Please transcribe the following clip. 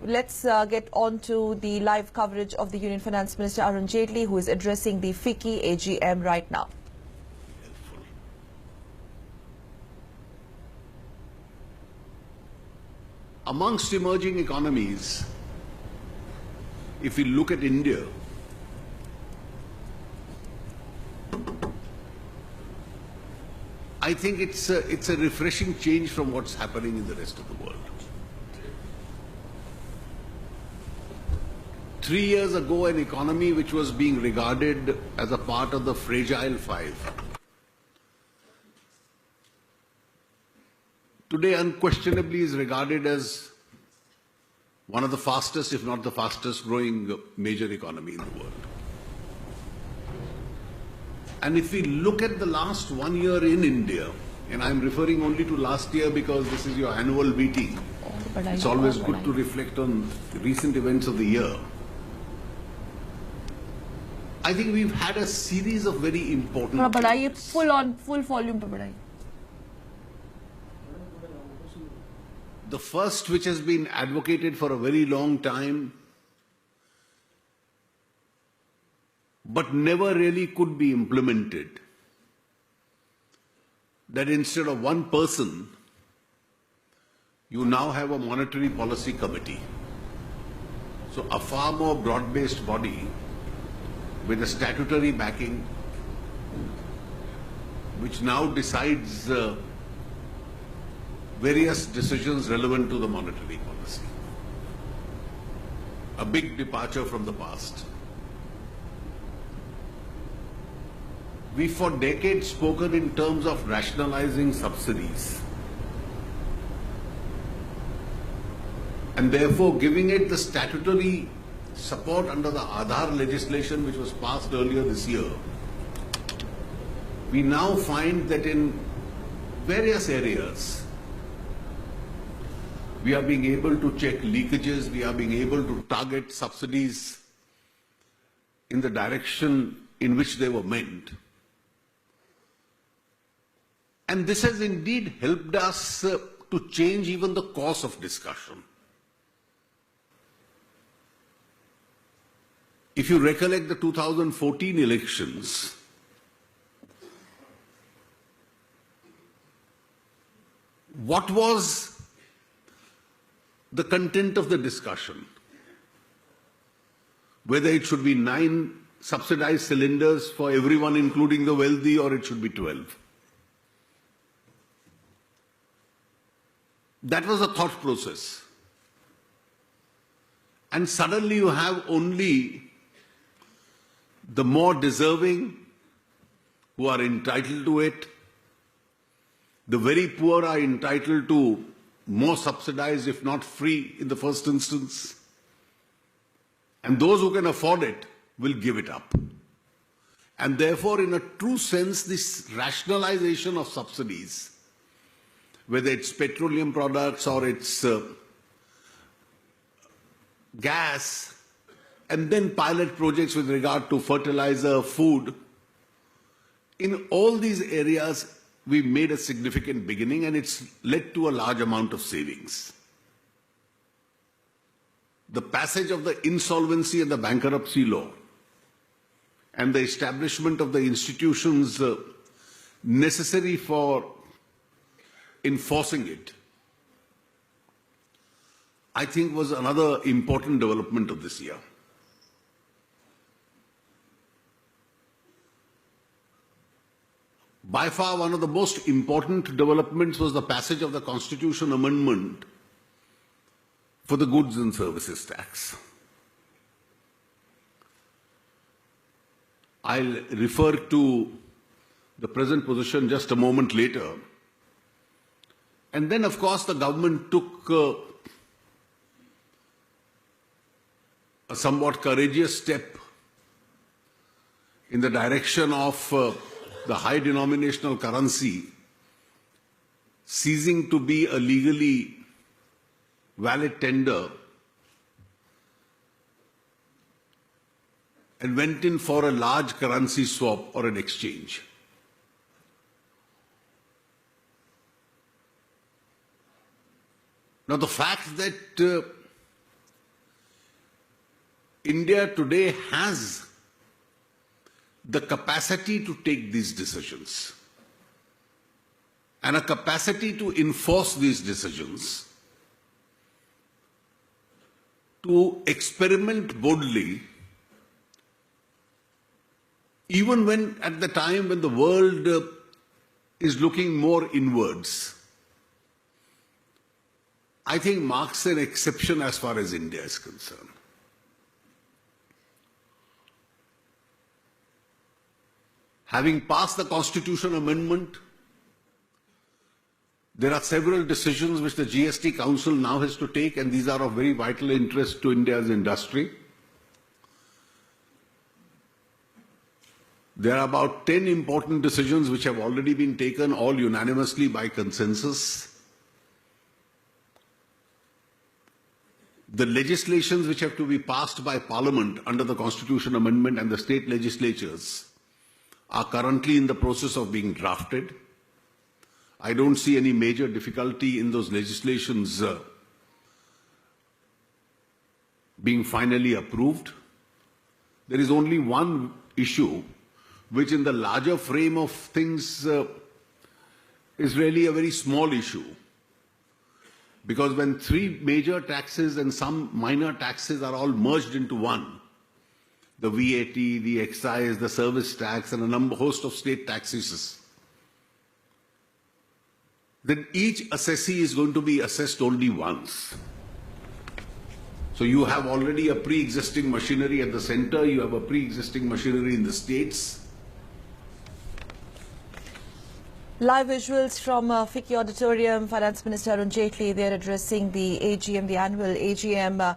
Let's get on to the live coverage of the Union Finance Minister Arun Jaitley, who is addressing the Ficci Agm right now. Amongst emerging economies, if we look at India, I think it's a refreshing change from what's happening in the rest of the world. 3 years ago, an economy which was being regarded as a part of the fragile five, today unquestionably is regarded as one of the fastest, if not the fastest growing major economy in the world. And if we look at the last 1 year in India, and I'm referring only to last year because this is your annual meeting, it's always good to reflect on the recent events of the year. I think we've had a series of very important changes. full volume पे बढ़ाइए. The first, which has been advocated for a very long time, but never really could be implemented, that instead of one person, you now have a monetary policy committee. So a far more broad-based body with a statutory backing, which now decides various decisions relevant to the monetary policy. A big departure from the past. We've for decades spoken in terms of rationalizing subsidies and therefore giving it the statutory support under the Aadhaar legislation which was passed earlier this year. We now find that in various areas, we are being able to check leakages, we are being able to target subsidies in the direction in which they were meant. And this has indeed helped us to change even the course of discussion. If you recollect the 2014 elections, what was the content of the discussion? Whether it should be 9 subsidized cylinders for everyone, including the wealthy, or it should be 12. That was a thought process. And suddenly you have only the more deserving who are entitled to it. The very poor are entitled to more subsidized, if not free, in the first instance. And those who can afford it will give it up. And therefore, in a true sense, this rationalization of subsidies, whether it's petroleum products or it's gas, and then pilot projects with regard to fertilizer, food, in all these areas, we made a significant beginning and it's led to a large amount of savings. The passage of the insolvency and the bankruptcy law and the establishment of the institutions necessary for enforcing it, I think was another important development of this year. By far, one of the most important developments was the passage of the Constitution Amendment for the Goods and Services Tax. I'll refer to the present position just a moment later. And then, of course, the government took a somewhat courageous step in the direction of the high denominational currency ceasing to be a legally valid tender and went in for a large currency swap or an exchange. Now, the fact that India today has the capacity to take these decisions and a capacity to enforce these decisions, to experiment boldly, even when at the time when the world is looking more inwards. I think marks an exception as far as India is concerned. Having passed the Constitution Amendment, there are several decisions which the GST Council now has to take, and these are of very vital interest to India's industry. There are about 10 important decisions which have already been taken, all unanimously by consensus. The legislations which have to be passed by Parliament under the Constitution Amendment and the state legislatures are currently in the process of being drafted. I don't see any major difficulty in those legislations being finally approved. There is only one issue which in the larger frame of things is really a very small issue. Because when three major taxes and some minor taxes are all merged into one, the VAT, the excise, the service tax, and a host of state taxes, then each assessee is going to be assessed only once. So you have already a pre-existing machinery at the center, you have a pre-existing machinery in the states. Live visuals from Ficci Auditorium. Finance Minister Arun Jaitley, they are addressing the AGM, the annual AGM.